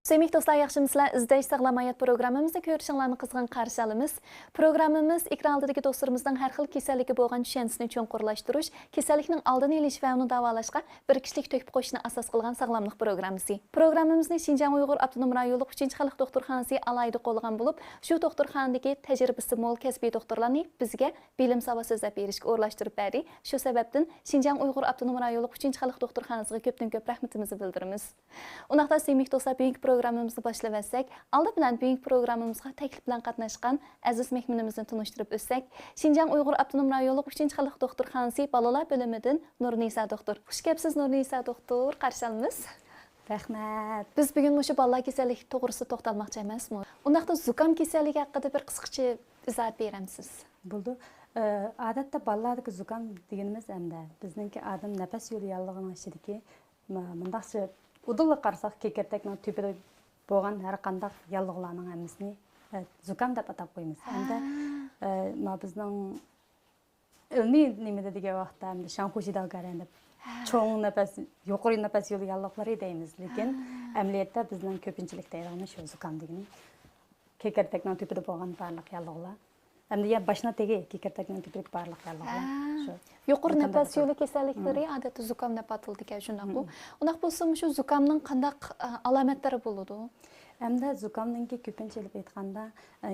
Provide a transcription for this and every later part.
Sevgili dostlar, yaxşımısınızlar? İzleyiş sağlam hayat programımızda görüşünlerini kızgın qarşı alımız. Programımız ekrandagi dostlarımızdan her xil keselligi bo'lgan tushunchasini cho'nqurlashtirish, kasallikning oldini olish va uni davolashga bir kishilik to'kib qo'yishni asos qilgan sog'lomlik programmasi. Programmamizni Xinjiang Uyg'ur avtonom rayonlik 3-xalq doktorxonasi alayda qo'lgan bo'lib, shu doktorxonadagi tajribasi mo'l kasbiy doktorlarni bizga bilim savo so'zlab berishga o'rlashtirib berdi. Shu sababdan Xinjiang Uyg'ur avtonom rayonlik 3-xalq doktorxonasiga ko'pdan ko'p rahmatimizni bildiramiz. Unaqda sevgili dostlar, programımızı başlasak, aldı bilen büyük programımızga teklif bilen qatnaşqan aziz mehmonimizni tanıştırıp ötsek, Xinjiang Uyg'ur avtonom rayonlik 3-xalq doktorxonasi balalar bölümüdün Nurnisa doktor. Xush kelibsiz Nurnisa doktor, qarshi olamiz. Rahmat. Biz bugün muşu balla keselligi to'g'risida to'xtalmoqchi emasmi? Undaqda zukam keselligi haqida bir qisqacha izoh beramiz. Bo'ldi. Odatda ballardagi zukam deganimiz hamda bizningki odam nafas yo'li yallig'ining ichidagi mundaqcha udulga qarsak kekertakning tepida bo'lgan har qanday yallig'larning hammasini zukam deb atab qo'yamiz. Hamda bizning ilmiy nimada degan vaqtda hamda shanxushida deb cho'ng nafas, yuqori nafas yo'li yalliqlari deymiz. Lekin amaliyotda bizning ko'pinchilik deyilgan shu zukam degani kekertakning tepida bo'lgan barliq yalliqlar. Hamda ya boshna tegi kekertakning tepida barliq yalliqlar. Yuqori nafas yo'li kasalliklari odatda zukam deb ataldigan shundaqmi? Unaq bo'lsa, shu zukamning qanday alomatlari bo'ladi? Hamda zukamninki ko'pinchalik aytganda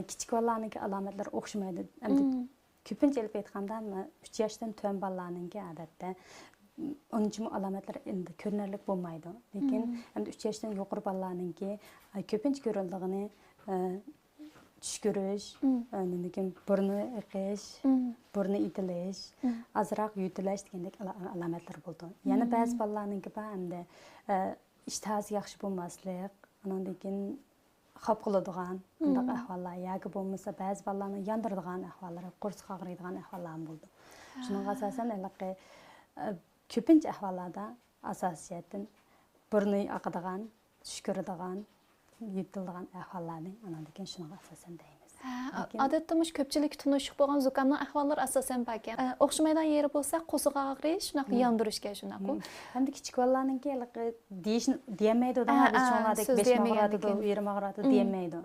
kichik bolalarning alomatlari o'xshamaydi. Hamda ko'pinchalik aytganda 3 yoshdan tuan bolalarning odatda unchimi alomatlar endi ko'rinarli bo'lmaydi. Lekin hamda 3 yoshdan yuqori bolalarning ko'pincha ko'rinligini tush ko'rish, lekin burni iqish, burni itilish, azroq yutilish degandek alomatlar bo'ldi. Yana ba'zi bolalarning hamda ishtihasi yaxshi bo'lmaslik, undan keyin xop qiladigan bunday ahvollar yoki bo'lmasa ba'zi bolalarning yondiradigan ahvollari, qursiq og'riydigan ahvollar bo'ldi. Shuning asosan ko'pincha ahvollarda asosiyatdan burni oqadigan, tush ko'radigan, yutiladigan ahvollarning undan keyin shunga asosan deymiz. Odatda mush ko'pchilik tunishiq bo'lgan zukamning ahvollari asosan baka. O'xshamaydigan yeri bo'lsa, qo'siq og'rish, shunaqa yondirishga shunaqu. Hamda kichik bolalarningki deyamaydi, biz cho'nglardek 5 mag'radi, 20 mag'radi deyamaydi.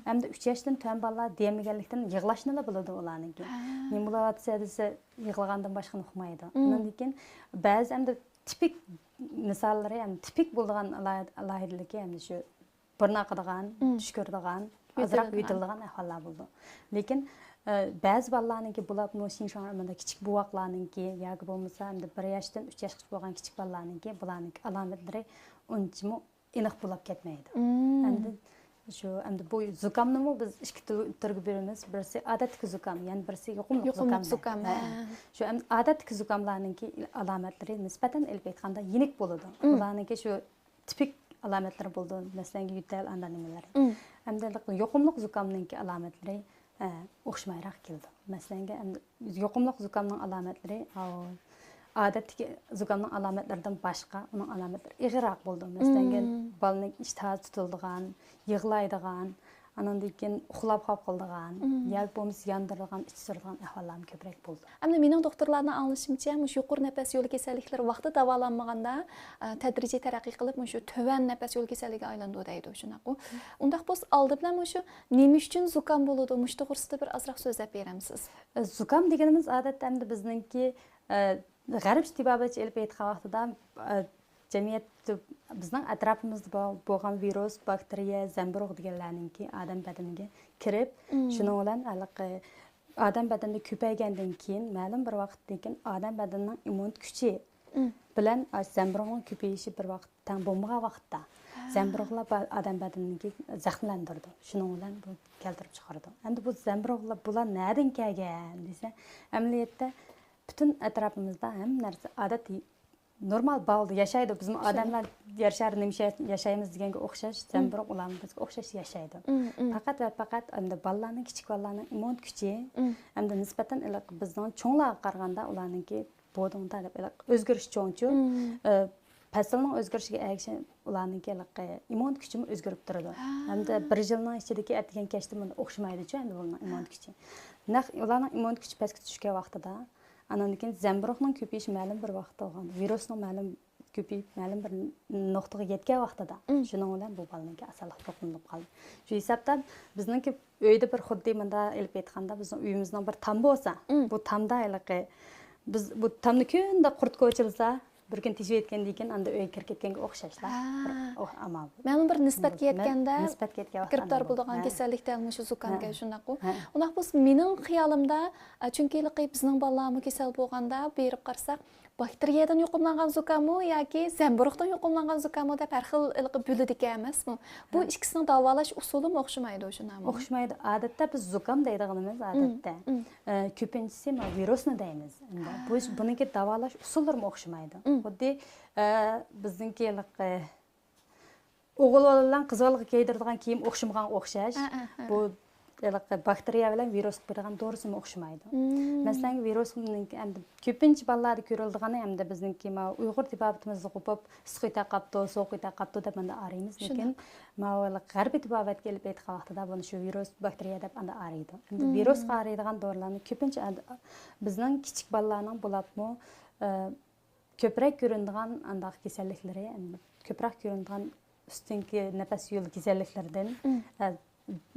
Hamda 3 yoshdan tuan bolalar demaganlikdan yig'lashnila bo'ladi ularningki. Men bo'layotsa desa yig'lagandan boshqani uqmaydi. Undan keyin ba'zi hamda tipik misollari ham tipik bo'lgan alohidaligi hamda shu burni oqadigan, tush ko'radigan, azroq yutiladigan ahvollar bo'ldi. Lekin ba'zi bolalarningki bular Xinjiangda kichik buvoqlarningki yoki bo'lmasa hamda 1 yoshdan 3 yoshgacha bo'lgan kichik bolalarningki bularning alomatlari unchimi aniq bo'lib ketmaydi. Hamda bu zukamni biz ikki turga beramiz. Birisi odatdagi zukam, yana birisi yuqumli zukam. Shu odatdagi zukamlarningki alomatlari nisbatan elbet aytganda yenik bo'ladi. Ularningki shu tipik alomatlar bo'ldi. Masalan, yutal nimalar. Hamda yuqumli zukamningki alomatlari o'xshamayroq keldi. Masalan, yuqumli zukamning alomatlari odatdagi zukamning alomatlaridan boshqa uning alomatlari ig'roq bo'ldi. Masalan, bolaning ishtihasi tutiladigan, yig'laydigan, andan keyin uxlab qolib qoldigan, yoki bo'lmasa yondirilgan, ich suradigan ahvollar ko'proq bo'ldi. Hamda mening doktorlarning anglashimcha, shu yuqori nafas yo'li kasalliklari vaqtida davolanmaganda tadrijiy taraqqiy qilib, shu tuvan nafas yo'li kasalligiga aylandi deydi shunaqu. Undaq bo'lsa, oldi bilan shu nima uchun zukam bo'ladi, mush to'g'risida bir ozroq so'zlab beramsiz? Zukam deganimiz odatda hamda bizningki g'arb tibobicha ilib aytgan vaqtida jamiyat bizning atrofimizda bo'lgan virus, bakteriya, zamburug' deganlarningki odam badaniga kirib, shuning bilan odam badanida ko'paygandan keyin ma'lum bir vaqtdan keyin odam badanining immun kuchi bilan zamburug'ning ko'payishi bir vaqt teng bo'lmagan vaqtda zamburug'lar odam badanini zaxmlantirdi. Shuning bilan bu keltirib chiqardi. Endi bu zamburug'lar bular nerdan kelgan desa, amaliyotda butun atrofimizda hamma narsa odatiy normal bo'ldi, yashaydi. Biz odamlar yashaymiz deganga o'xshash, zamburug' ularning bizga o'xshash yashaydi. Faqat va faqat endi bolalarning, kichik bolalarning immun kuchi hamda nisbatan bizning cho'nglarga qaraganda ularningki bo'dingda deb o'zgarish cho'ngchu, faslning o'zgarishiga ergashib ularningki immun kuchi o'zgarib turadi. Hamda 1 yilning ichidagi atgan kashda bunda o'xshamaydi-ku endi ularning immun kuchi. Ularning immun kuchi pastga tushgan vaqtida andan keyin zamburug'ning ko'payishi ma'lum bir vaqtda bo'lgan, virusning ma'lum ko'payib ma'lum bir nuqtaga yetgan vaqtida shuning bilan bu bolaning asalliq to'qinib qoldi. Shu hisobdan bizningki uyda bir xuddi menda elib aytganda bizning uyimizning bir tam bo'lsa, bu tamda biz bu tamni kunda qurt ko'chilsa, bir kun teshib etgandan keyin anda uyga kirib ketganga o'xshashlar. Amal. Ma'lum bir nisbatga yetganda nisbatga yetgan vaqtda giribdor bo'lgan kasallikdan shu zukamga shunaqu. Unaqa bo'lsa mening xiyolimda chunki bizning bolalarimiz kasal bo'lganda berib qarsak bakteriyadan yuqumlangan zukamu yoki zamburug'dan yuqumlangan zukamu deb har xil bo'ladi emasmi? Bu ikkisining davolash usuli o'xshamaydi shunami? O'xshamaydi. Odatda biz zukam deydiganimiz odatda. Ko'pinchisi virusni deymiz. Buniki davolash usullari o'xshamaydi. Xuddi bizningki o'g'il bolalarning qiz bolaga kiydiradigan kiyim o'xshamagan o'xshash. Bu bakteriya bilan virus bergan to'g'risimi o'xshamaydi. Masalan, virusning ko'pincha bolalarda ko'rildigani hamda bizningki Uyg'ur tibobatimizda qo'pib, issiq taqabdi, sovuq taqabdi deb menda araymiz, lekin g'arbiy tibobat kelib aytgan vaqtida buni shu virus, bakteriya deb anda araydi. Endi virusga araydigan dorilarni ko'pincha bizning kichik bolalarning bo'libmi ko'proq ko'rinadigan andaq kasalliklari, ko'proq ko'rinadigan ustunki nafas yo'li kasalliklaridan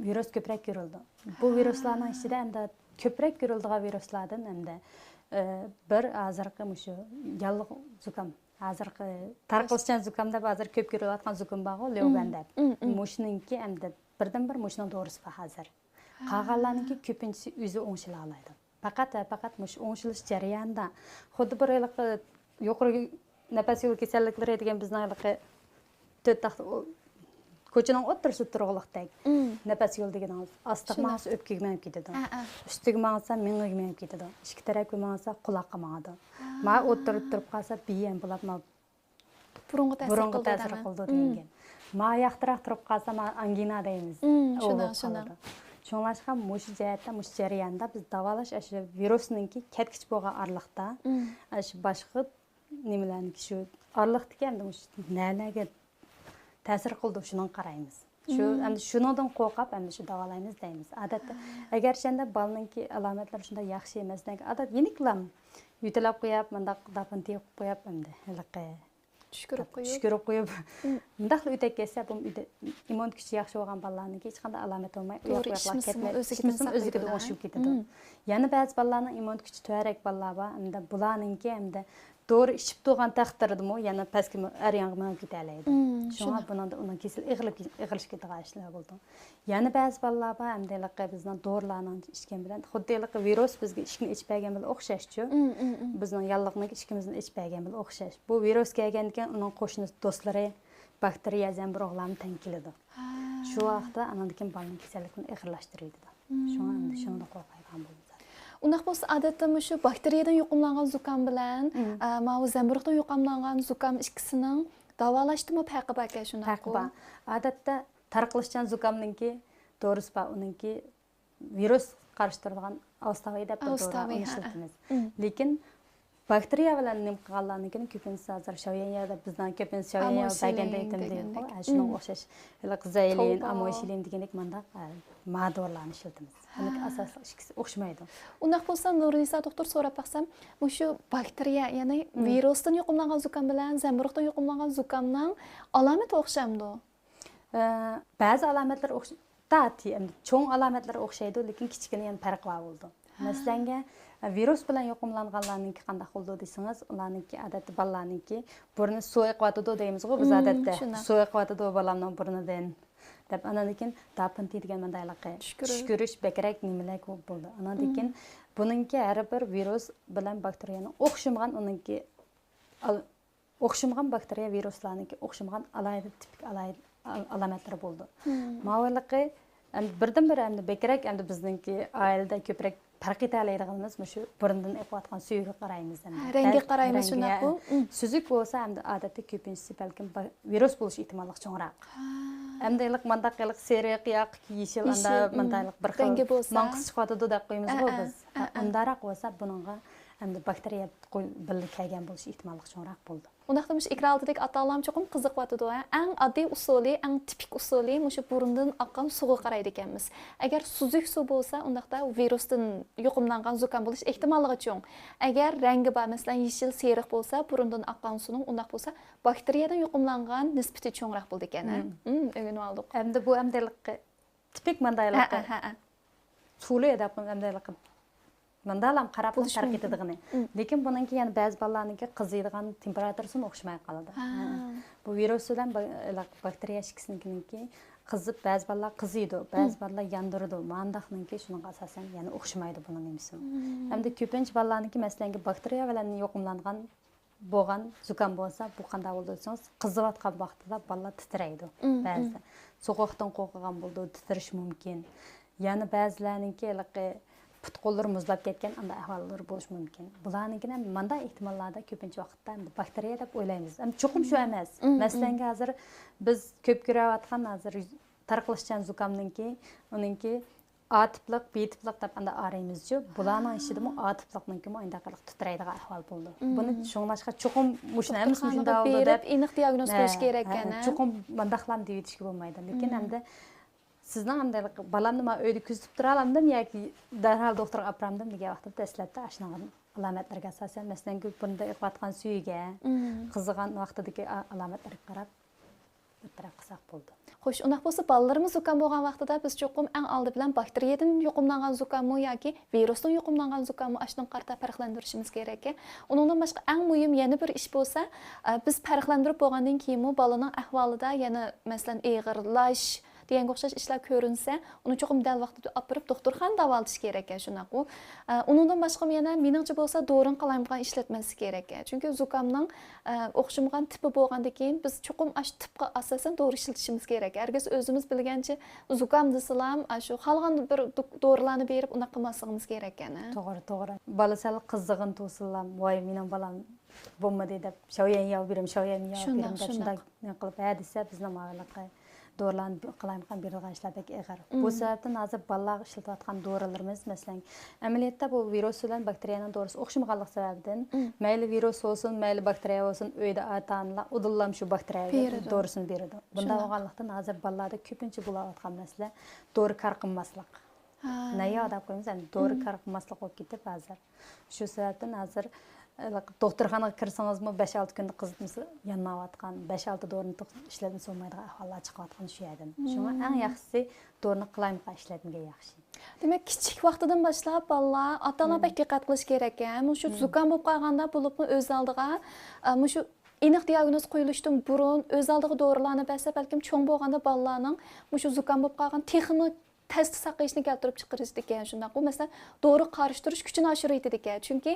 virus ko'proq ko'rildi. Bu viruslarning ichida hamda ko'proq ko'riladigan viruslardan hamda bir hozirgi shu yalliq zukam, hozirgi tarqalishchan zukamda hozir ko'p ko'rilayotgan zukam bor, Lyogan deb. Mushningki hamda birdan bir mushning to'g'risi bor hozir. Qolganlarningki ko'pinchisi o'zi o'ngshila oladi. Faqat mush o'ngshilish jarayonida xuddi bir yuqori nafas yo'li kasalliklari degan bizning ko'chaning o'ttirisi turg'uliqdek nafas yo'li deganimiz ostiga mangsa o'pkaga menib ketadi. Ustiga mangsa mingiga menib ketadi. Ikki tarafga mangsa quloqqa mangadi. Ma o'ttirib turib qolsa biyan bo'lib burunga ta'sir qildi degan. Ma yaxtiroq turib qolsa ma angina deymiz. Shunday. Shunlashqa mush jihatda, mush jarayonda biz davolash shu virusninki ketkich bo'lgan arliqda shu boshqa nimalarniki shu arliqdagi endi mush nalaga ta'sir qildi shuni qaraymiz. Shu endi shundan qo'rqib endi shu davolaymiz deymiz. Odatda agar shunda bolaninki alomatlari shunda yaxshi emas, odat yeniklam yutilab qo'yib, mundaq dapin tiyib qo'yib endi tushkirib qo'yib mundaq o'tib ketsa, bu immun kuchi yaxshi bo'lgan bolalarniki hech qanday alomat bo'lmay uyoq-buyoqlab ketmaydi. O'ziga o'xshab ketadi. Yana ba'zi bolalarning immun kuchi tuarak bolalar bor, endi bularninki endi doğru içip doğan taqdirdimi, yana pastga aryanga menib ketalaydi. Shunga bundan uning kesil ig'ilish ketgan ishlar bo'ldi. Yana ba'zi bolalar bor, hamda bizning dorilarni ichgan bilan xuddi virus bizga ishni ichpagan bilan o'xshashchu. Bizning yalliqning ishkimizni ichpagan bilan o'xshash. Bu virus kelgandan keyin uning qo'shni do'stlari bakteriya zamburug'larni tankiladi. Shu vaqtda anandikin bolaning kasallikni ig'irlashtiradi. Shunga qo'rqayman bo'ldi. Undaq bo'lsa odatda shu bakteriyadan yuqumlangan zukam bilan ma'lum zamburug'dan yuqumlangan zukam ikkisining davolashdimi farqi bor ekan shunday. Farqi bor. Odatda tarqalishchan zukamninki to'g'risi bor, uningki virus qarshi turadigan avstoviy deb dori ishlatamiz. Lekin bakteriya bilan nim qilganlarnikini ko'pincha hozir shaviyya deb bizdan ko'pincha shaviyya baganda aytamiz. Shunga o'xshash zaylin, amoxilin degandek manda madorlarni ishlatamiz. Uning asosiy ikkisi o'xshamaydi. Undaq bo'lsa, Nurnisa doktor so'rab baqsam, shu bakteriya, ya'ni virusdan yuqumlangan zukam bilan zamburug'dan yuqumlangan zukamning alomati o'xshamdi. Ba'zi alomatlar o'xshaydi, endi cho'ng alomatlar o'xshaydi, lekin kichkina yana farq bor bo'ldi. Masalan, virus bilan yuqumlanganlarningki qanday bo'ldi desangiz, ularningki odatda bolalarningki burni suv iqvatida deymiz-ku, biz odatda suv iqvatida bolalarning burnidan deb anadikin tapinti degan mandayliqqa tushkirish bakrak nimalar ko'p bo'ldi. Anadikin buningki har bir virus bilan bakteriyaning o'xshamagan uningki o'xshamagan bakteriya viruslarningki o'xshamagan alayda tipik alomatlar bo'ldi. Ma'lumotli birdan bir endi bakrak endi bizningki oilada ko'proq farq etalaydiganimiz shu burundan oqayotgan suyga qaraymiz. Rangiga qaraymiz shunaqu. Suzuk bo'lsa endi odatda ko'pinchisi balkim virus bo'lish ehtimoli cho'ngroq. Endi mandaq seriya qiyoq yeshil anda mandaq bir xil manqis chiqadi deb qo'yamiz-ku biz. Undaroq bo'lsa buningga hamda bakteriya birga kelgan bo'lish ehtimolli cho'nroq bo'ldi. Undaqda ekran oldidagi ota-onalar cho'qim qiziqyotidi. Eng oddiy usuli, eng tipik usuli mushu burundan oqqan suvga qaraydi ekanmiz. Agar suzuk suv bo'lsa, undaqda virusdan yuqumlangan zukam bo'lish ehtimolligi cho'ng. Agar rangi bor, masalan, yeshil, seriq bo'lsa, burundan oqqan suvning undaq bo'lsa, bakteriyadan yuqumlangan nisbati cho'ngroq bo'ldi ekan. O'rganib oldik. Hamda bu hamdalik tipik mandaylik. Suvli deb hamdalik mandalam qarab tark etadigan. Lekin bundan keyin ba'zi bolalarningki qiziydigan temperaturasi o'xshamay qoladi. Bu virus bilan bakteriya shikisininki qizib ba'zi bolalar qiziydi, ba'zi bolalar yandirdi. Mandaqninki shunga asosan yana o'xshamaydi buning nimasi. Hamda ko'pincha bolalarningki masalan bakteriya bilan yuqumlangan bo'lgan zukam bo'lsa, bu qanday bo'ldi desangiz, qiziyotgan vaqtida bolalar titraydi. Ba'zida so'qoqdan qo'rqgan bo'ldi, titrish mumkin. Yana ba'zilarninki put qo'llari muzlab ketgan anda ahvollar bo'lishi mumkin. Bularninki ham manda ehtimollarda ko'pincha vaqtda bakteriya deb o'ylaymiz. Cho'qim shu emas. Masalan, hozir biz ko'p ko'rayotgan hozir tarqalishchan zukamninki, uninki A tipliq, B tipliq deb anda araymiz-ku. Bularning ishidimi A tipliqninki undaqalik titraydigan ahvol bo'ldi. Buni tushunlashga cho'qim mushuni emas, shunda bo'ldi deb aniq diagnoz qo'yish kerak ekan. Cho'qim mandaqlam deb aytishga bo'lmaydi. Lekin hamda sizning hamda balamni men uyda kuzatib tura olamdim yoki darhol doktorga olib boramdim degan vaqtda dastlabda ashnagan alomatlarga asosan masalan bunda iqvatgan suyiga qizigan vaqtidagi alomatlarga qarab o'tirib qilsak bo'ldi. Xo'sh, undaq bo'lsa bolalarimiz zukam bo'lgan vaqtida biz cho'qim eng oldi bilan bakteriyadan yuqumlangan zukammi yoki virusdan yuqumlangan zukammi ashuni qarta farqlantirishimiz kerak. Uningdan boshqa eng muhim yana bir ish bo'lsa, biz farqlantirib bo'lgandan keyin bolaning ahvolida yana masalan ig'irlash degan o'xshash ishlar ko'rinsa, uni cho'qim dal vaqtida olib borib doktorxona davolatish kerak ekan shunaq u. Uningdan boshqa yana meningcha bo'lsa do'rin qalamgan ishlatmasi kerak ekan. Chunki zukamning o'xshamagan tipi bo'lgandan keyin biz cho'qim ash tipga asosan dori ishlatishimiz kerak. Hargiz o'zimiz bilgancha zukam desalam, shu xalqan bir dorilarni berib unaqa qilmasligimiz kerak ekan. To'g'ri. Bolasal qizig'in to'sillam, voy mening bolam bo'lmadi deb shoyan yo'q berim deb shunday qilib desa bizni ma'lumotga dorilarni qilayotgan berilgan ishlardagi ig'ir. Bu sababdan hozir bolalar ishlatayotgan dorilarimiz masalan amaliyotda bu virus bilan bakteriyaning dorisi o'xshamaganligi sababidan mayli virus bo'lsin, mayli bakteriya bo'lsin, uyda ota-onalar udillam shu bakteriya dorisini beradi. Bunday bo'lganlikdan hozir bolalarda ko'pincha bo'layotgan masala dori qarqinmaslik. Naya deb qo'yamiz, dori qarqinmaslik bo'lib ketib hozir. Shu sababdan hozir doktorxonaga kirsangizmi 5-6 kunda qizitmasi yanmayotgan 5-6 dorini ishlatmasa olmaydigan ahvollar chiqayotgan shu yerdan. Shunga eng yaxshisi dorini qilaymiqa ishlatmagan yaxshi. Demak, kichik vaqtidan boshlab bolalar ota-ona bek diqqat qilish kerak ekan. Shu zukam bo'lib qolganda bo'libmi o'z oldiga shu aniq diagnoz qo'yilishdan burun o'z oldiga dorilarni bersa, balkim cho'ng bo'lganda bolalarning shu zukam bo'lib qolgan texnik test saqlayishni keltirib chiqarish ekan shunday. Bu masalan dori qarishtirish kuchini oshiradi ekan. Chunki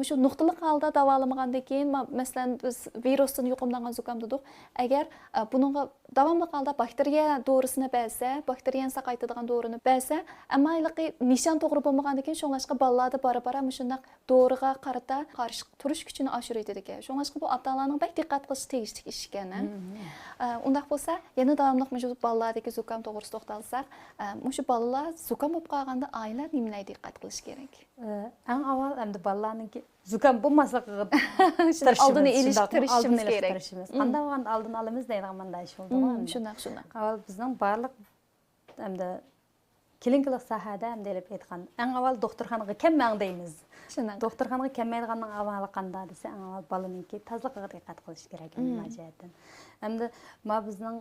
shu nuqtali holda davolamagandan keyin masalan biz virusdan yuqumlangan zukam dedik. Agar buningga davomli holda bakteriya dorisini bersa, bakteriyani saqaytiradigan dorini bersa, amayliqi nishon to'g'ri bo'lmagandan keyin shunlashqa bolalarda bora-bora shunday doriga qarata qarshi turish kuchini oshiradi ekan. Shunlashqa bu ota-onaning bak diqqat qilish tegishli ish ekan. Undaq bo'lsa, yana davomli shu bolalardagi zukam to'g'risida to'xtalsak, shu bolalar zukam bo'lib qolganda oila nimalarga diqqat qilish kerak? Eng avval endi bolalarningki zukam bo'lmasligiga oldini ilishtirishimiz kerak. Qanday bo'lganda oldini olamiz deydigan manda ish bo'ldi. Shunaq. Avval bizning barliq endi klinikalik sohada ham deb aytgan. Eng avval doktorxonaga kelmang deymiz. Doktorxonaga kelmaydiganning avvali qanday desa, eng avval bolaninki tozaligiga diqqat qilish kerak majatdan. Endi bizning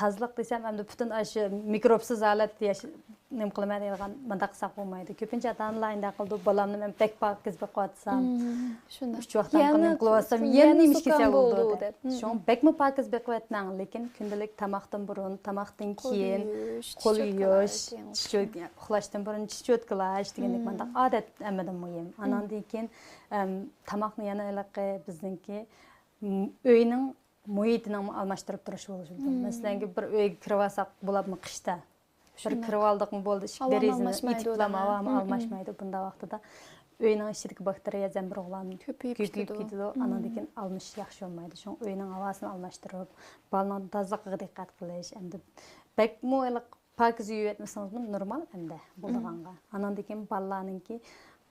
tozalik desam, endi butun shu mikrobsiz holat nim qilmaydigan mandaq saq bo'lmaydi. Ko'pincha ota-onalar inda qildi, bolamni men pek pokiz bo'lib qo'yatsam, shunday. Uch vaqtdan nim qilayotsam, yana nima kelsa bo'ldi deb. Shun bekmi pokiz bo'lib qo'yatman, lekin kundalik tamoqdan burun, tamoqdan keyin qo'l yuvish, uxlashdan burun tish cho'tkilash degandek mandaq odat amadan muhim. Andan keyin tamoqni yana bizningki uyning muhitini almashtirib turish bo'lishi mumkin. Masalan, bir uyga kirib olsak bo'ladimi qishda? Bir kirib oldikmi bo'ldi, derazani itiklama almashmaydi. Bunda vaqtida uyning ichidagi bakteriya zamburug'larni ko'payib ketadi. Andan keyin almish yaxshi bo'lmaydi. Shu uyning havosini almashtirib, bolaning tozaligiga diqqat qilish. Endi bakmo pokiz yuvib etmasangiz normal endi bo'lganga. Andan keyin bolalarningki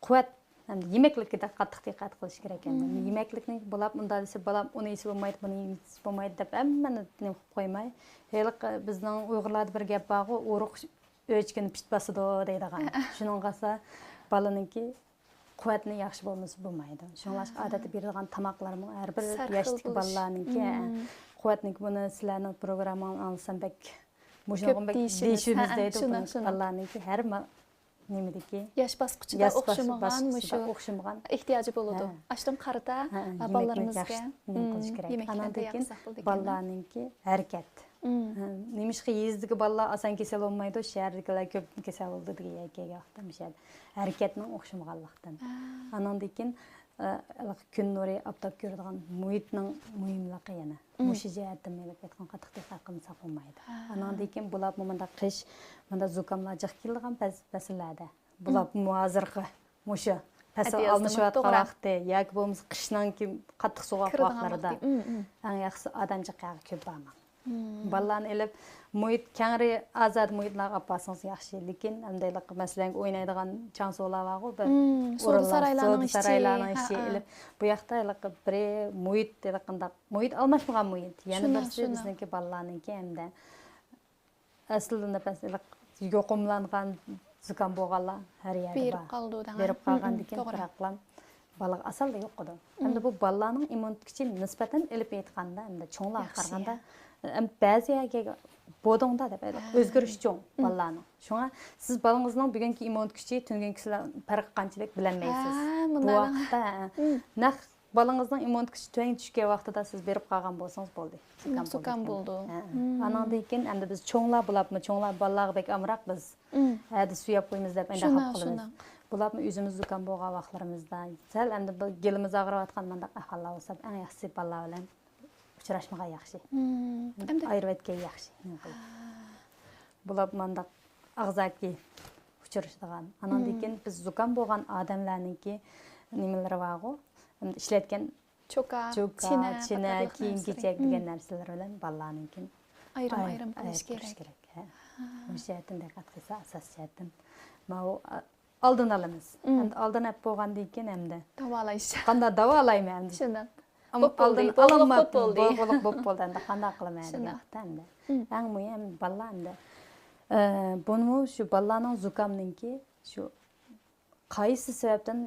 quvvat Hem de yemeklikке de qattiq diqqat qilish kerak endi. Yemeklikni bo'lab, unda desa bolam uni yeyse bo'lmaydi, buni yeyse bo'lmaydi deb hammani nima qilib qo'ymay, haliq bizning Uyg'urlarda bir gap bor, uruq o'chkini pishib basidi deydigan. Shuning qasa balaninki quvvatni yaxshi bo'lmasa bo'lmaydi. Shuningdek odatda beradigan tamoqlarning har bir yoshdagi balalarninki quvvatniki buni sizlarning programmani olsam bek mushunga bek deyishimiz deydi. Balalarninki har nimedeki yaş basqıçida o'xshamagan ehtiyoji bo'ladi. Ashtam qarata balalarımızga qilish kerak. Anandan balalarninki harakat. Nemishqa yezdagi balalar asan kasal olmaydi, shahardagilar ko'p kasal bo'ldi degan gapiga vaqtda harakatning o'xshamaganlikdan. Anandan keyin kun nuri aptab ko'radigan muhitning muhimligi yana. Mushu jihatdan men aytgan qattiq diqqat qilsa bo'lmaydi. Anandan keyin bular menda qish, menda zukamlar jiq kelgan fasllarda. Bular hozirgi mushu fasl almishayotgan vaqtda yoki bo'lmasa qishdan keyin qattiq sovuq vaqtlarda eng yaxshisi odamchiqqa ko'p bormang. Balalarni elib muhit kengri azad muhitlarga olib borsangiz yaxshi, lekin handaylik masalan o'ynaydigan chansolar bor-ku, bir saraylarning ichi elib bu yoqda bir muhit deydiqanda muhit almashmagan muhit. Yana birisi bizniki balalarniki hamda aslida masalan yo'qimlangan zukam bo'lganlar har yerda bor. Berib qolgandan to'g'riqlan balık asal da yok edi. Hamda bu balalarning immunitet kuchi nisbatan elib aytganda, hamda cho'nglarga qaraganda ba'zi yerga bodongda deb o'zgarish cho'ng balalarning. Shunga siz balangizning bugungi immunitet kuchi tunginkisilar farq qanchalik bilinmaysiz. Bu vaqtda naq balangizning immunitet kuchi tuang tushgan vaqtida siz berib qolgan bo'lsangiz bo'ldi. Zukam bo'ldi. Anandan keyin endi biz cho'nglar bo'lapmi, cho'nglar balalarga bek amroq biz hadi suyab qo'yamiz deb endi haq qilamiz. Bularni o'zimiz zukam bo'lgan vaqtlarimizda sal endi gelimiz og'riyotgan manda ahvollar bo'lsa, eng yaxshisi balalar bilan uchrashmagan yaxshi. Ayirib etgan yaxshi. Bular manda og'zaki uchrashadigan. Anandan keyin biz zukam bo'lgan odamlarningki nimalari bor-ku, ishlatgan cho'ka, china, kiyim-kechak degan narsalar bilan balalarningki ayrim qilish kerak. O'sha yerdan diqqat qilsa asosiyatdan oldin olamiz. Endi oldin olib bo'lgandan keyin hamda davolash. Qanday davolayman endi? Shundan. Oldin olinmadi bo'ldi. Bo'ldi endi qanday qilaman endi. Eng muhim balalar endi. Buni shu balalarning zukamninki shu qaysi sababdan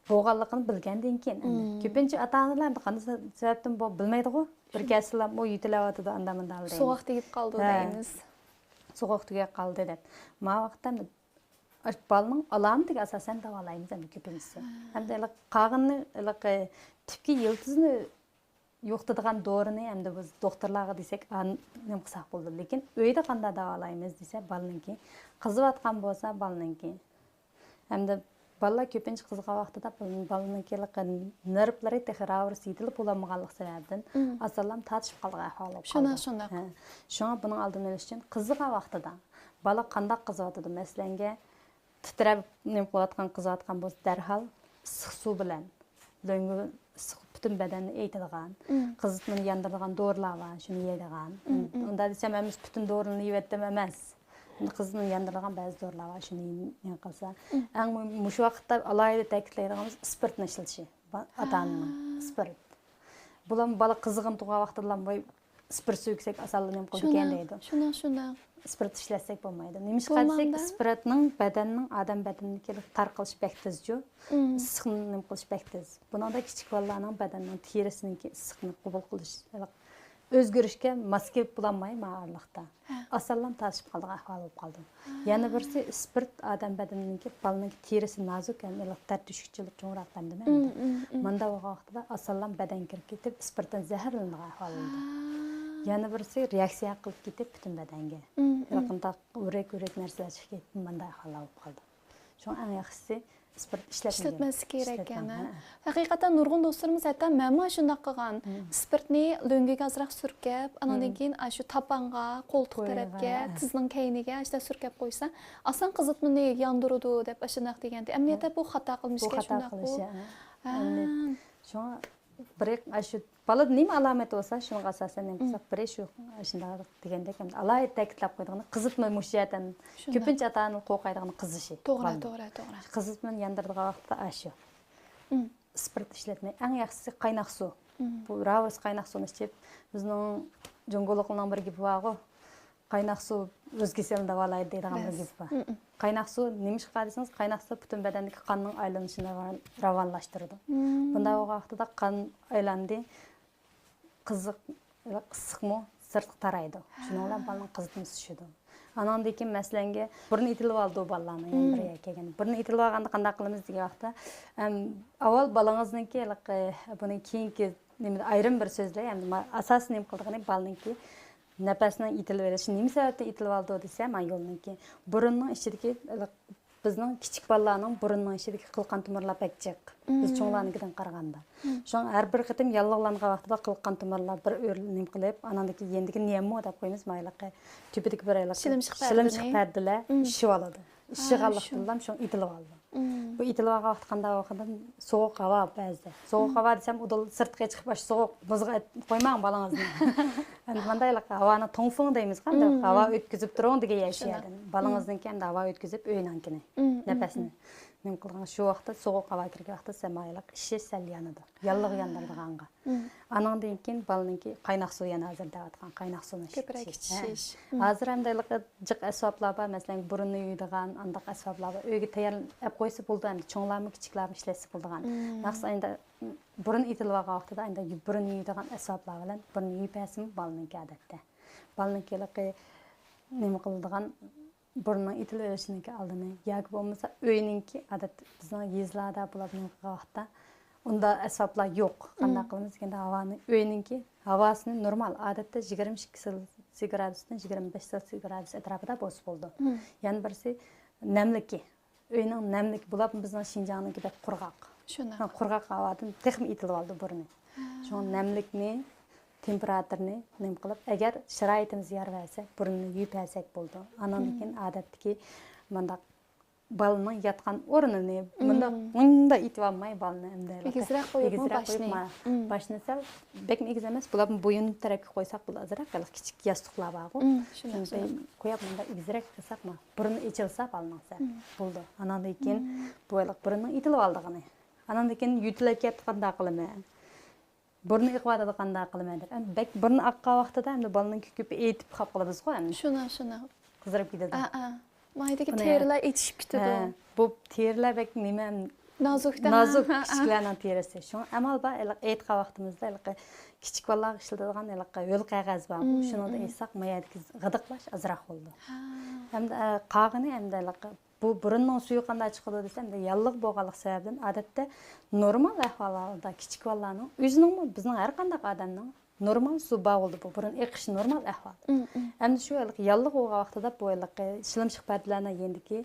bo'lganligini bilgandan keyin endi ko'pincha ota-onalar qanday sababdan bilmaydi-ku. Bir kaslar bu yutilayotdi andamanda aldi. Sovuq tegib qoldi deymiz. Sovuq tegib qoldi deb. Ma vaqtda balaning alamatiga asosan davolaymiz endi ko'pincha. Hamda qag'inni tipki yildizni yo'qtadigan dorini endi biz doktorlarga desak, nima qilsak bo'ldi. Lekin uyda qanday davolaymiz desa, balaninki qiziyotgan bo'lsa, balaninki hamda balalar ko'pincha qizg'an vaqtida balaninki nervlari texravr sitilib bo'lmaganlik sababdan asallam tatishib qolgan ahvol bo'lib qoldi. Shunday. Shunga buning oldini olish uchun qizg'an vaqtida bala qanday qiziyotdi masalanga titrab nima qilayotgan qiziyotgan bo'lsa darhol issiq suv bilan lo'ngi issiq butun badanni eytadigan qizitmani yondiradigan dorilar bor, shuni yeydigan. Unda desam biz butun dorini yeyotdim emas. Qizitmani yondiradigan ba'zi dorilar bor, shuni nima qilsa eng mush vaqtda alohida ta'kidlaydiganimiz spirtni ishlatishi. Ota-onaning spirt. Bular bola qizg'in tug'an vaqtida spirt suyuksak asalni nima qilgan deydi. Shunday. Spirt ishlatsak bo'lmaydi. Nimishqa desak, spiritning badanning odam badaniga tarqalish bektiz-ku, issiqni nima qilish bektiz. Buningda kichik bolalarning badanining terisininki issiqni qabul qilish, o'zgarishga mos kelib bo'lmay ma'arliqda. Asallam tashib qolgan ahvol bo'lib qoldi. Yana birisi spirt odam badanininki bolaning terisi nozuk, ya'ni tartishchilik cho'ngroq bandimi? Manda vaqtida asallam badan kirib ketib, spirtdan zaharlangan ahvol bo'ldi. Yana birisi reaksiya qilib ketib butun badanga. Yaqinda o'rak narsalar chiqib ketdi, manda ahvol bo'lib qoldi. Shu eng yaxshisi spirt ishlatmasi kerak ekan. Haqiqatan nurg'un do'stlarimiz aytgan, men mana shunday qilgan. Spirtni lo'ngiga azroq surkab, andan keyin shu tapanga, qo'ltiq tarafga, tizning kayniga ashta surkab qo'ysa, asan qizitmani yondiradi deb ashunaq deganda. Amniyatda bu xato qilmishga shunday qilish. Shunga bir shu bala nima alomat bo'lsa, shunga asosan nima qilsak, bir shu shunday degandek ham alohida ta'kidlab qo'ydigan qizitma mushiyatan ko'pincha ota-ona qo'rqadigan qizishi. To'g'ri. Qizitmani yondiradigan vaqtda shu. spirt ishlatmay, eng yaxshisi qaynoq suv. Bu ravs qaynoq suvni ichib, bizning Junguluqning bir gapi bor. Qaynoq suv o'z kasalini davolaydi degan bir gap bor. Qaynoq suv nima ishqa desangiz, qaynoq suv butun badandagi qonning aylanishini ravonlashtiradi. Bunday vaqtida qon aylandi, issiqmi sirtqa taraydi. Shuning bilan bolaning qizitmasi tushadi. Anandan keyin masalanga burni itilib oldi bolalarni yana bir kelgan. Burni itilib olganda qanday qilamiz degan vaqtda, avval bolangizniki buni keyingi ayrim bir so'zlar, endi asosiy nima qildigani bolaninki nafasning itilib verishi nima sababdan itilib oldi desa, men yo'lninki burunning ichidagi bizning kichik bolalarning burunning ichidagi qilqan tomirlar bakchiq. Biz cho'nglarnikidan qaraganda. Shuning har bir qitim yallig'langan vaqtida qilqan tomirlar bir o'rnim qilib, anandagi yendigi niyami deb qo'yamiz, mayliqqa tepidagi bir ayliq shilimshiq pardalar ishib oladi. Ishig'anliqdan shu itilib oldi. Bu itilib olgan vaqt qanday vaqtda sovuq havo ba'zida. Sovuq havo desam, udul sirtqa chiqib baş sovuq buzga qo'ymang bolangizni. Endi mandayliq havoni to'ngfing deymiz, qanday havo o'tkazib turing degan yashaydi. Bolangizniki ham havo o'tkazib o'ynankini, nafasini. Nima qilgan shu vaqtda sovuq havo kirgan vaqtda samayliq ishi sal yanadi. Yalliq yandirdiganga. Anandan keyin bolaninki qaynoq suv yana hozir deyotgan qaynoq suvni ko'proq ichish. Hozir hamdayliq jiq asboblar bor, masalan burunni yuydigan andaq asboblar bor. Uyga tayyorlab qo'ysa bo'ldi, endi cho'nglarmi kichiklarmi ishlatsa bo'ldigan. Maqsad endi burun itilib olgan vaqtida endi burun yuydigan asboblar bilan burun yuypasim bolaninki odatda. Bolaninki nima qiladigan burunning itilib olishiniki oldini yoki bo'lmasa uyninki odatda bizning yezlarda bo'ladigan vaqtda unda asboblar yo'q. Qanday qilamiz deganda havoni uyninki havosini normal odatda 22 gradusdan 25 gradus atrofida bosib bo'ldi. Yana birisi namliki. Uyning namliki bo'lib bizning Shinjongdagi qurg'oq. Shuna. Qurg'oq havodan texnik itilib oldi burni. Shu namlikni temperaturni nima qilib, agar sharoitimiz yarvasa, burnini yuvib olsak bo'ldi. Anandan keyin odatdagi manda bolaning yotgan o'rnini bunda itib olmay bolani endi egizroq qo'yib boshni sal bekmi egiz emas, bularni bo'yin tarafga qo'ysak bo'lar, azroq kichik yostiqlar bor-ku. Shuni qo'yib bunda egizroq qilsakmi, burni ichilsa bolasi bo'ldi. Anandan keyin bu burning itilib oldigini. Anandan keyin yutilib ketganda qilaman. Burni iqvadada qanday qilaman deb. Bek burni oqqan vaqtida endi bolaning ko'pi etib qolib qolamiz-ku endi. Shuna. Qizarib ketadi. Maydagi terilar etishib ketadi. Bu terilar bek nima nozuk kichiklarning terisi. Shu amal bor, aytgan vaqtimizda kichik bolalar ishlatadigan yo'l qog'oz bor. Shuni aytsak mayadagi g'idiqlash azroq bo'ldi. Hamda qog'ini hamda bu burunning suvi qanday chiqadi desam, yalliq bo'lganlik sababdan odatda normal ahvolda kichik bolalarning o'zining bizning har qanday odamning normal suv bo'ldi bu burun eqish normal ahvol. Endi shu yalliq bo'lgan vaqtida bu shilimshiq pardalarning yendiki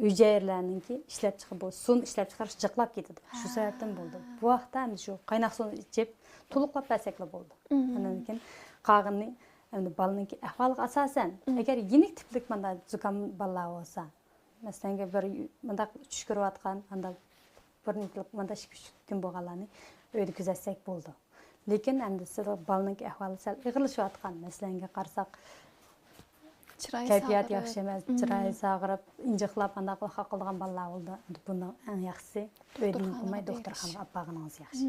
hujayralarninki ishlab chiqib bu suvni ishlab chiqarish jiqlab ketadi. Shu sababdan bo'ldi. Bu vaqtda endi shu qaynoq suvni ichib to'liqlab bersaklar bo'ldi. Undan keyin qog'inni endi bolaninki ahvoliga asosan agar yenik tiplik manda zukam bolalar bo'lsa, masalan bir manda tush ko'rayotgan anda bir manda 2-3 kun bo'lganlarni uyda kuzatsak bo'ldi. Lekin endi siz bolaninki ahvoli sal ig'irlashayotgan, masalan qarasak kayfiyat yaxshi emas, chiroyi sag'irib, injiqlab qanday qilgan bolalar bo'ldi. Bundan eng yaxshisi uyda qilmay doktorxonaga olib borganingiz yaxshi.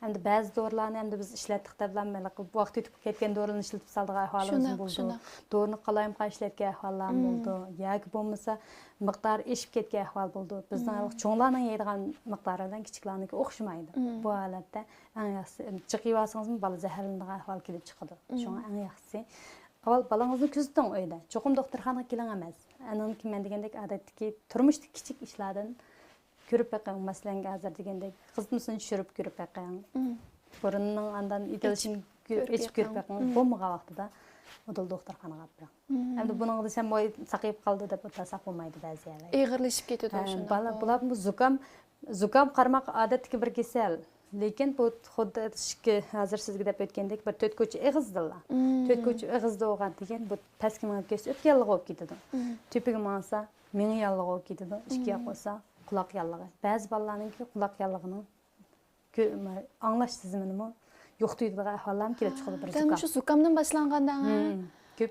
Endi ba'zi dorilarni endi biz ishlatdik deb bilanmaylik, vaqt o'tib ketgan dorilarni ishlatib saldigan ahvolimiz bo'ldi. Dorini qalayim ishlatgan ahvollar bo'ldi. Yoki bo'lmasa miqdori eshib ketgan ahvol bo'ldi. Bizning cho'nglarning yeydigan miqdoridan kichiklarniki o'xshamaydi. Bu holatda eng yaxshisi chiqib olsangizmi bola zaharlanadigan ahvol kelib chiqadi. Shunga eng yaxshisi avval bolangizni kuzating uyda. Cho'qim doktorxonaga keling emas. Ananki men degandek odatdagi turmushdagi kichik ishlardan ko'rib beqing, masalan hozir degandek qizmisini tushirib ko'rib beqing. Burunning andan itilishini echib ko'rib beqing. Bo'lmagan vaqtida odil doktorxonaga olib boring. Endi buning desam voy saqayib qoldi deb o'tsak bo'lmaydi ba'zi yerlar. Ig'irlashib ketadi o'shanda. Bular bu zukam qarmoq odatdagi bir kasal. Lekin bu xuddi hozir sizga deb o'tgandek bir to'tko'chi ig'izdilar. To'tko'chi ig'izda bo'lgan degan bu pastga minib ketsa o'tganlik bo'lib ketadi. Tepaga minsa meni yallig'i bo'lib ketadi. Ishga qo'ysa quloq yallig'i. Ba'zi bolalarningki quloq yallig'ining anglash tizimini yo'q tuydigan ahvollar kelib chiqadi bir zukam. Shu zukamdan boshlangandan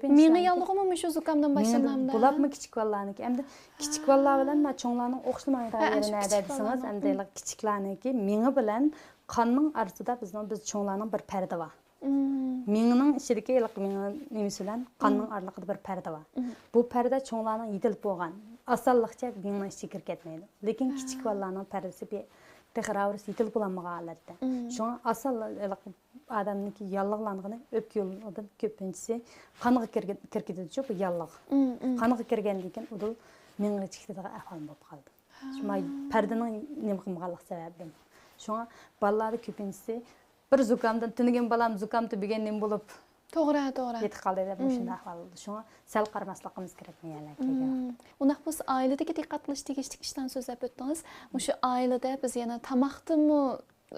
Meni yalığımı şu zukamdan başlanamda. Bulapmı kichik ballarniki. Endi kichik ballar bilan ma cho'nglarning o'xshamaydi yeri nada desangiz, endi kichiklarniki meni bilan qonning orasida biz cho'nglarning bir parda bor. Menining ichidagi nimasi bilan qonning oralig'ida bir parda bor. Bu parda cho'nglarning yetilib bo'lgan. Osonlikcha meni ichiga kirib ketmaydi. Lekin kichik ballarning pardasi texravris yetilib bo'lmagan holatda. Shunga oson odamniki yallig'langani o'pka yo'lidan ko'pinchisi qonga kirib ketadi bu yallig'. Qonga kirgandan keyin u menga chiqadigan ahvol bo'lib qoldi. Shunga pardaning nima qilmaganlik sababidan. Shunga bolalar ko'pinchisi bir zukamdan tinigan balam zukam tubigan nim bo'lib to'g'ri yetib qoldi deb shunday ahvol bo'ldi. Shunga sal qaramasligimiz kerak meyalarga. Undaq biz oiladagi diqqat qilish tegishli ishdan so'zlab o'tdingiz. O'sha oilada biz yana tamoqdimi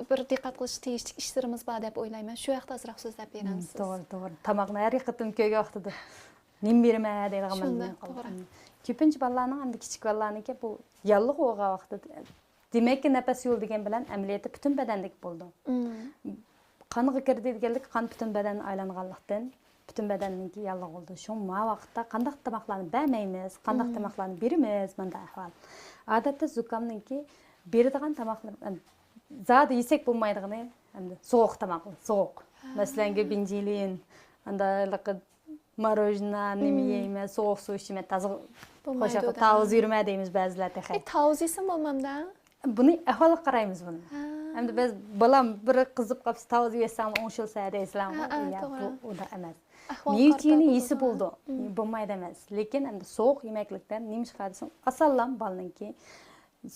bir diqqat qilish tegishli ishlarimiz bor deb o'ylayman. Shu haqda ozroq so'zlab beramiz. To'g'ri. Tamoqni har yiqitim ko'yga vaqtida nim berma deydigan qildim. Ko'pincha bolalarning hamda kichik bolalarniki bu yallig' o'g'a vaqtida demak nafas yo'l degan bilan amaliyoti butun badandek bo'ldi. Qonga kirdi deganlik qon butun badanni aylanganlikdan butun badanniki yallig' bo'ldi. Shu vaqtda qanday tamoqlarni bermaymiz, qanday tamoqlarni beramiz menda ahvol. Odatda zukamniki beradigan tamoqlar zodi yesak bo'lmaydigini hamda sovuq tamoqlar, sovuq. Masalan, binjilin, anda marojna, nima yeymiz, sovuq suv ichmaymiz, toza qo'shaq tavuz yurma deymiz ba'zilarda. Tavuz yesam bo'lmamda. Buni ahvolga qaraymiz buni. Endi biz balam bir qizib qolsa tavuz yesam 10 yil sayda islam bu unda emas. Miyutini yesi bo'ldi. Bo'lmaydi emas. Lekin endi sovuq yemeklikdan nima chiqadisan? Asallam balninki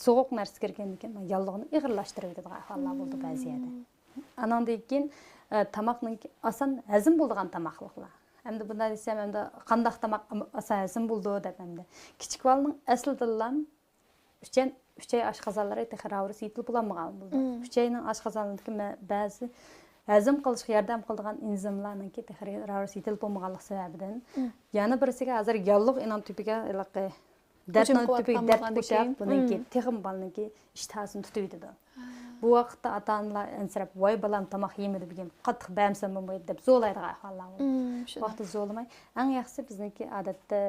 sovuq narsa kirgandan keyin yallig'ini ig'irlashtirib yetadigan ahvollar bo'ldi ba'zida. Anandan keyin tamoqninki asan hazm bo'ladigan tamoqliklar. Endi bunday desam, endi qanday tamoq asan hazm bo'ldi deb endi. Kichik bolaning aslidan 3 ay oshqozonlari texravris yetilib bo'lmagan bo'ldi. 3 ayning oshqozonidagi ba'zi hazm qilishga yordam qiladigan enzimlarniki texravris yetilib bo'lmaganlik sababidan yana birisiga hozir yallig' inon tipiga dardning tipiga dard qo'shib buniki texim balniki ishtahasini tutib bu vaqtda ota-onalar ansirab voy balam tomoq yemadi degan qattiq bamsam bo'lmaydi deb zo'laydigan ahvollar bor. Bu vaqtda zo'lamay eng yaxshisi bizniki odatda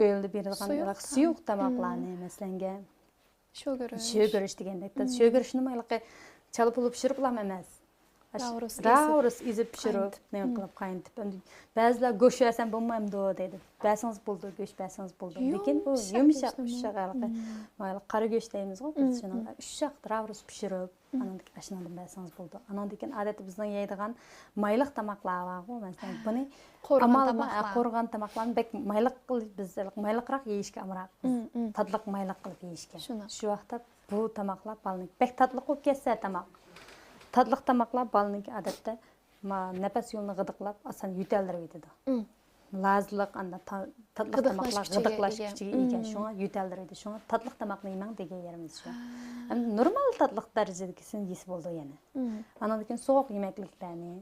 o'yildi beradigan suyuq tomoqlarni masalan Şögörüş degandek. Şögörüşni mayliqqa chalib olib pishirib olam emas. Ravrus izib pishirib, nima qilib qaynatib. Ba'zilar go'sht yesam bo'lmaydi deydi. Ba'sangiz bo'ldi, go'sht ba'sangiz bo'ldi. Lekin u yumshoq mayliq qora go'sht deymiz-ku, biz shuni ushaq ravrus pishirib, anandan ashnadan ba'sangiz bo'ldi. Anandan keyin odatda bizning yeydigan mayliq tamoqlar bor-ku, masalan, buni qo'rg'on tamoqlarni bek mayliq qilib biz mayliqroq yeyishga amroq. Tadliq mayliq qilib yeyishga. Shu vaqtda bu tamoqlar balnik bek tadliq bo'lib ketsa tamoq. Tadliq tamoqlar balniki odatda nafas yo'lini g'idiqlab asan yutaldirib yetadi. Lazliq anda tadliq tamoqlar g'idiqlash kuchiga ega. Shunga yutaldiradi. Shunga tadliq tamoqni yemang degan yerimiz shu. Endi normal tadliq darajadagisin yesi bo'ldi yana. Andan keyin sovuq yemekliklarni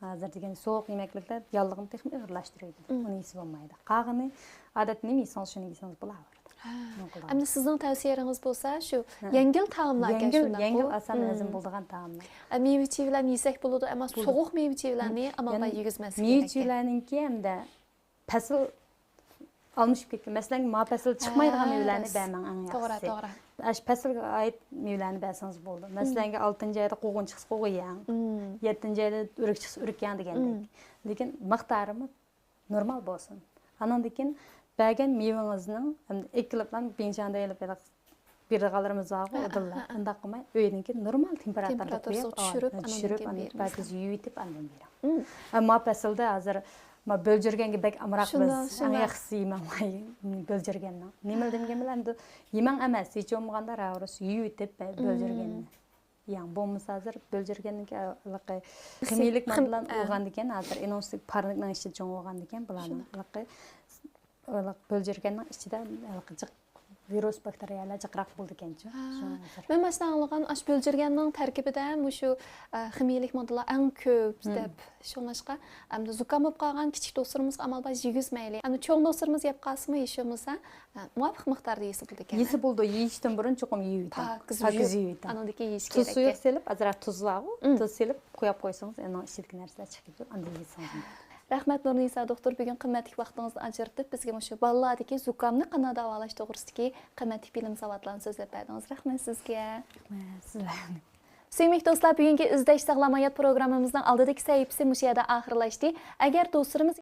hozir degan sovuq yemekliklar yallig'ini texnik ig'irlashtiradi. Uni yesi bo'lmaydi. Qag'ini odatda nima yesangiz shuni yesangiz bo'laveradi. Endi sizning tavsiyalaringiz bo'lsa, shu yengil taomlarga shunday yengil oson hazm bo'ladigan taomlar. Meva-chevalarni yesak bo'ladi, ammo sovuq meva-chevalarni amalga yegizmaslik kerak. Meva-chevalarniki hamda fasl almashib ketgan. Masalan, fasl chiqmaydigan mevalarni bermang eng yaxshisi. To'g'ri. Ash faslga oid mevalarni bersangiz bo'ldi. Masalan, 6-oyda qo'g'in chiqsa qo'g'in yeng, 7-oyda o'rik chiqsa o'rik yeng degandek. Lekin miqdorimiz normal bo'lsin. Andan keyin bergan mevangizning ikkilabdan benjanda elib berganlarimiz bor, odillar. Undaq qilmay, uyninki normal temperaturada tushirib, balkiz yuvitib andan bering. Ammo faslda hozir böljergenge bek amroq biz eng yaxshisi yemang böljergandan. Nima degan bilan yemang emas, hech bo'lmaganda ravrus yuvitib böljerganni. Yani bo'lmasa hozir böljerganniki ximiylik bilan olgan ekan, hozir inostik parnikning ichida cho'ng olgan ekan, bularni böljerganning ichida virus bakteriyalar jiqroq bo'ldi ekan-chi. Men masalan olgan ash böljerganning tarkibida shu ximiylik moddalar eng ko'p deb shunlashqa hamda zukam bo'lib qolgan kichik do'stlarimizga amalda yegizmaylik. Hamda cho'ng do'stlarimiz yeb qolsa, yeshimizsa, muvofiq miqdorda yesa bo'ldi ekan. Yesa bo'ldi, yeyishdan burun cho'qim yeydi. Qizib anadagi yeyish kerak. Suv selib, azroq tuz bor, tuz selib qo'yib qo'ysangiz, ana ichidagi narsalar chiqib ketadi, unda yeysangiz. Rahmat Nurnisa doktor, bugun qimmatli vaqtingizni ajratib bizga shu bolalardagi zukamni qanday davolash to'g'risidagi qimmatli bilim savodlarni so'zlab berdingiz. Rahmat sizga. Sizlarni. Suyumli do'stlar, bugungi izlash sog'lom hayot programmamizning oldidagi sahifasi mush yerda oxirlashdi. Agar do'stlarimiz